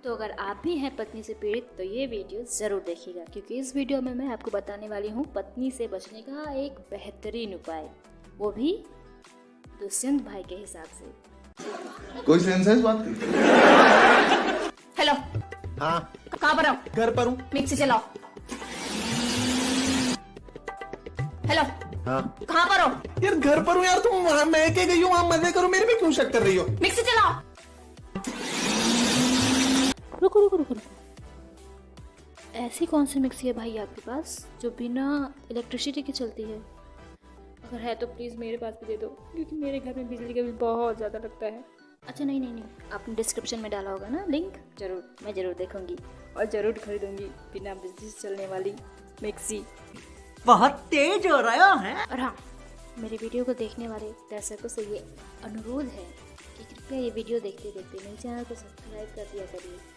तो अगर आप भी हैं पत्नी से पीड़ित तो ये वीडियो ज़रूर देखिएगा, क्योंकि इस वीडियो में मैं आपको बताने वाली हूँ पत्नी से बचने का एक बेहतरीन उपाय, वो भी दुष्यंत भाई के हिसाब से। कोई सेंस है इस बात की? हेलो। हाँ कहाँ पर हो? घर पर हूँ। मिक्सी चलाओ। हेलो। हाँ कहाँ पर हो? यार घर पर हूँ यार, तुम वहाँ मैं के गई हूँ, वहाँ मजे करो, मेरे पे क्यों शक कर रही हो? मिक्सी चलाओ। रुको रुको रुको रुको, ऐसी कौन सी मिक्सी है भाई आपके पास जो बिना इलेक्ट्रिसिटी की चलती है? अगर है तो प्लीज़ मेरे पास भी दे दो, क्योंकि मेरे घर में बिजली का बिल बहुत ज़्यादा लगता है। अच्छा नहीं नहीं नहीं, आपने डिस्क्रिप्शन में डाला होगा ना लिंक, मैं ज़रूर देखूंगी और ज़रूर खरीदूंगी बिना बिजली से चलने वाली मिक्सी। बहुत तेज हो रहा है। और हाँ, मेरे वीडियो को देखने वाले दर्शकों से ये अनुरोध है कि कृपया ये वीडियो देखते देखते मेरे चैनल को सब्सक्राइब कर दिया करिए।